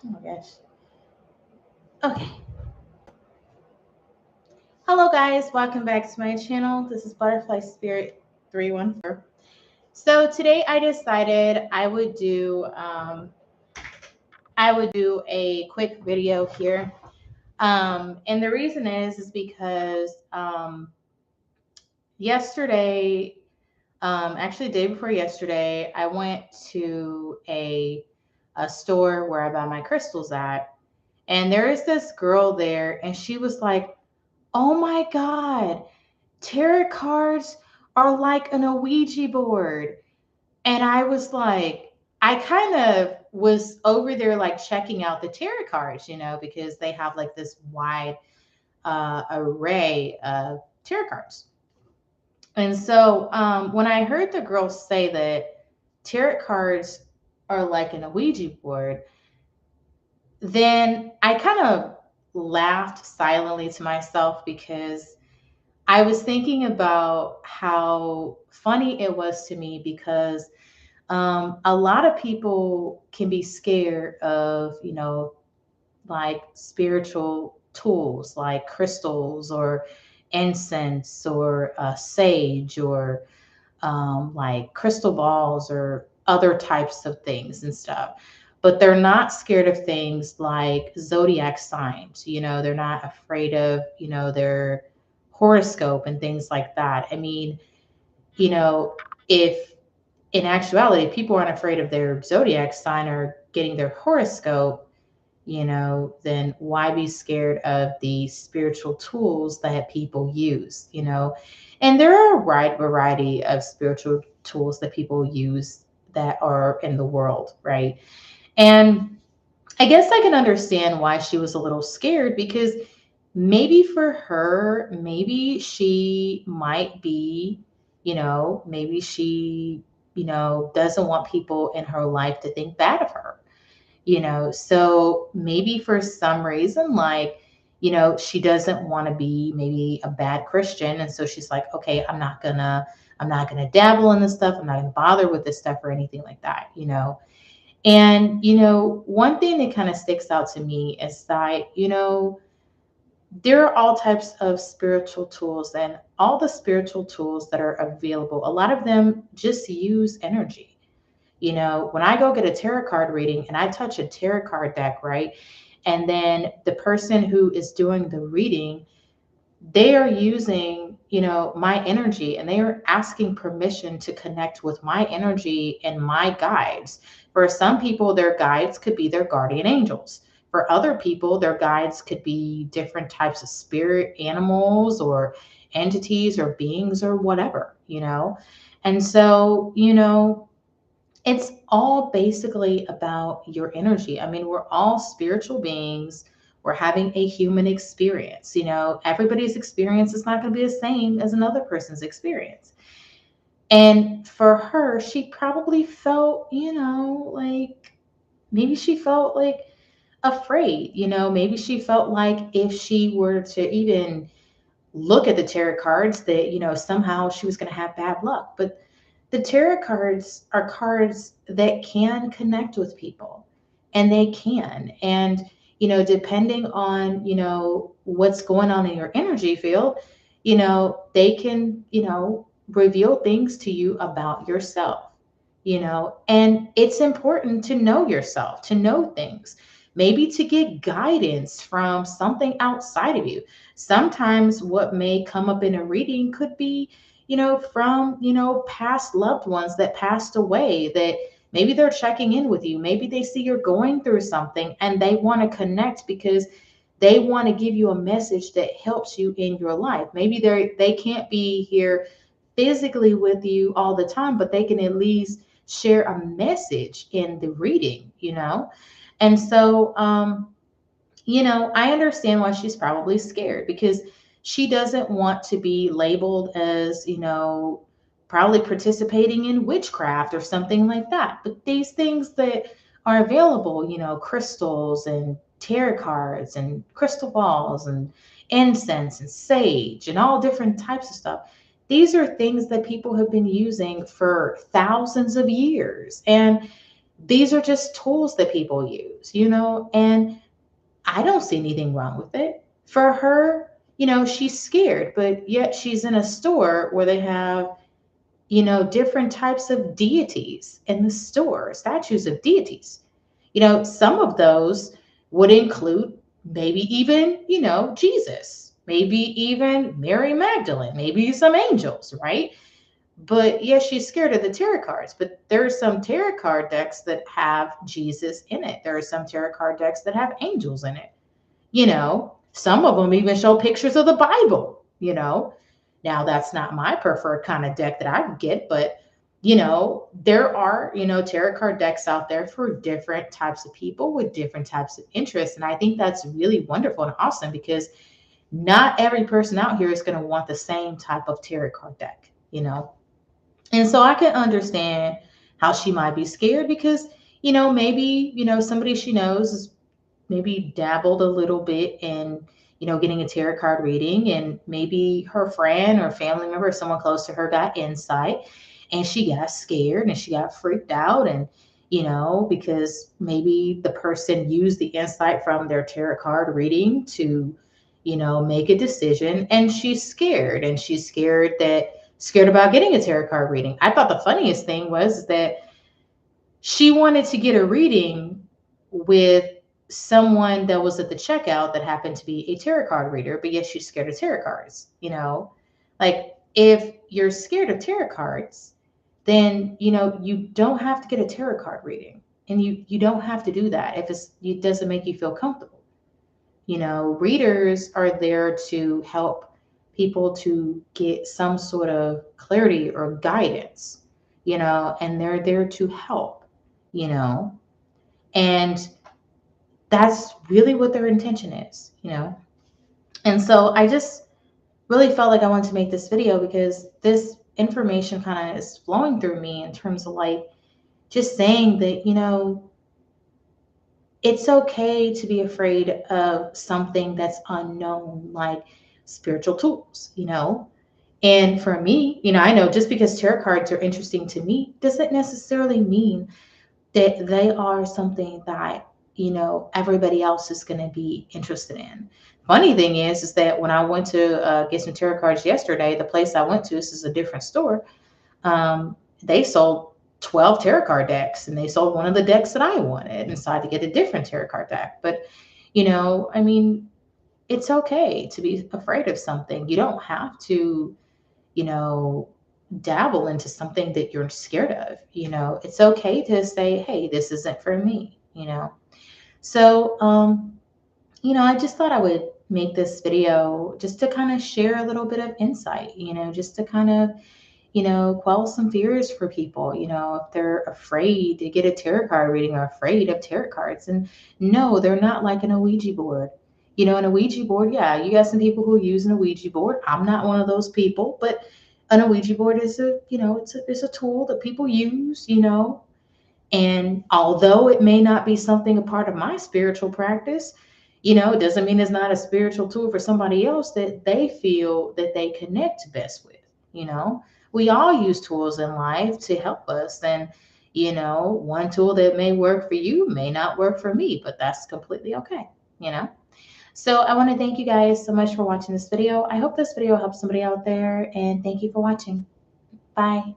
Oh my gosh. Okay. Hello, guys. Welcome back to my channel. This is Butterfly Spirit 314. So today I decided I would do a quick video here. And the reason is because yesterday, actually the day before yesterday, I went to a store where I buy my crystals at, and there is this girl there, and she was like, "Oh my God, tarot cards are like an Ouija board." And I was like, I kind of was over there like checking out the tarot cards, because they have like this wide array of tarot cards. And so when I heard the girl say that tarot cards are like an Ouija board, then I kind of laughed silently to myself because I was thinking about how funny it was to me because a lot of people can be scared of, like spiritual tools like crystals or incense or sage or like crystal balls or other types of things and stuff. But they're not scared of things like zodiac signs. They're not afraid of, their horoscope and things like that. I mean, if in actuality people aren't afraid of their zodiac sign or getting their horoscope, then why be scared of the spiritual tools that people use, And there are a wide variety of spiritual tools that people use that are in the world, right? And I guess I can understand why she was a little scared because maybe for her, maybe she might be, maybe she, doesn't want people in her life to think bad of her, so maybe for some reason, like, she doesn't want to be maybe a bad Christian, and so she's like, okay, I'm not gonna dabble in this stuff, I'm not gonna bother with this stuff or anything like that, and one thing that kind of sticks out to me is that, there are all types of spiritual tools, and all the spiritual tools that are available, a lot of them just use energy. When I go get a tarot card reading and I touch a tarot card deck, right? And then the person who is doing the reading, they are using, my energy, and they are asking permission to connect with my energy and my guides. For some people, their guides could be their guardian angels. For other people, their guides could be different types of spirit animals or entities or beings or whatever, And so, it's all basically about your energy. I mean, we're all spiritual beings. We're having a human experience. Everybody's experience is not going to be the same as another person's experience. And for her, she probably felt, like maybe she felt like afraid. Maybe she felt like if she were to even look at the tarot cards, that, somehow she was going to have bad luck. But the tarot cards are cards that can connect with people, and they can. And, depending on, what's going on in your energy field, they can, reveal things to you about yourself, and it's important to know yourself, to know things, maybe to get guidance from something outside of you. Sometimes what may come up in a reading could be, from, past loved ones that passed away, that maybe they're checking in with you. Maybe they see you're going through something and they want to connect because they want to give you a message that helps you in your life. Maybe they can't be here physically with you all the time, but they can at least share a message in the reading, And so, I understand why she's probably scared because she doesn't want to be labeled as, probably participating in witchcraft or something like that. But these things that are available, crystals and tarot cards and crystal balls and incense and sage and all different types of stuff. These are things that people have been using for thousands of years. And These are just tools that people use, and I don't see anything wrong with it. For her, she's scared, but yet she's in a store where they have, different types of deities in the store, statues of deities. Some of those would include maybe even, Jesus, maybe even Mary Magdalene, maybe some angels, right? But yes, she's scared of the tarot cards. But there are some tarot card decks that have Jesus in it. There are some tarot card decks that have angels in it. Some of them even show pictures of the Bible. Now that's not my preferred kind of deck that I would get, but there are, tarot card decks out there for different types of people with different types of interests. And I think that's really wonderful and awesome because not every person out here is going to want the same type of tarot card deck. And so I can understand how she might be scared because, maybe, somebody she knows is maybe dabbled a little bit in, getting a tarot card reading, and maybe her friend or family member or someone close to her got insight and she got scared and she got freaked out. And, because maybe the person used the insight from their tarot card reading to, make a decision, and she's scared, and she's scared about getting a tarot card reading. I thought the funniest thing was that she wanted to get a reading with someone that was at the checkout that happened to be a tarot card reader, but yet she's scared of tarot cards. Like, if you're scared of tarot cards, then you don't have to get a tarot card reading, and you don't have to do that if it doesn't make you feel comfortable. Readers are there to help people to get some sort of clarity or guidance, and they're there to help, you know, and that's really what their intention is. And so I just really felt like I wanted to make this video because this information kind of is flowing through me in terms of like just saying that, it's okay to be afraid of something that's unknown, like spiritual tools. And for me, I know just because tarot cards are interesting to me doesn't necessarily mean that they are something that, everybody else is going to be interested in. Funny thing is that when I went to get some tarot cards yesterday, the place I went to, this is a different store, they sold 12 tarot card decks, and they sold one of the decks that I wanted and decided to get a different tarot card deck. But, I mean, it's okay to be afraid of something. You don't have to, you know, dabble into something that you're scared of. It's okay to say, hey, this isn't for me. So, I just thought I would make this video just to kind of share a little bit of insight, just to kind of quell some fears for people, if they're afraid to get a tarot card reading or afraid of tarot cards. And no, they're not like an Ouija board. An Ouija board, yeah, you got some people who use an Ouija board. I'm not one of those people, but an Ouija board is it's a tool that people use. And although it may not be something a part of my spiritual practice, it doesn't mean it's not a spiritual tool for somebody else that they feel that they connect best with. You know, we all use tools in life to help us. And, one tool that may work for you may not work for me, but that's completely okay. So I want to thank you guys so much for watching this video. I hope this video helps somebody out there, and thank you for watching. Bye.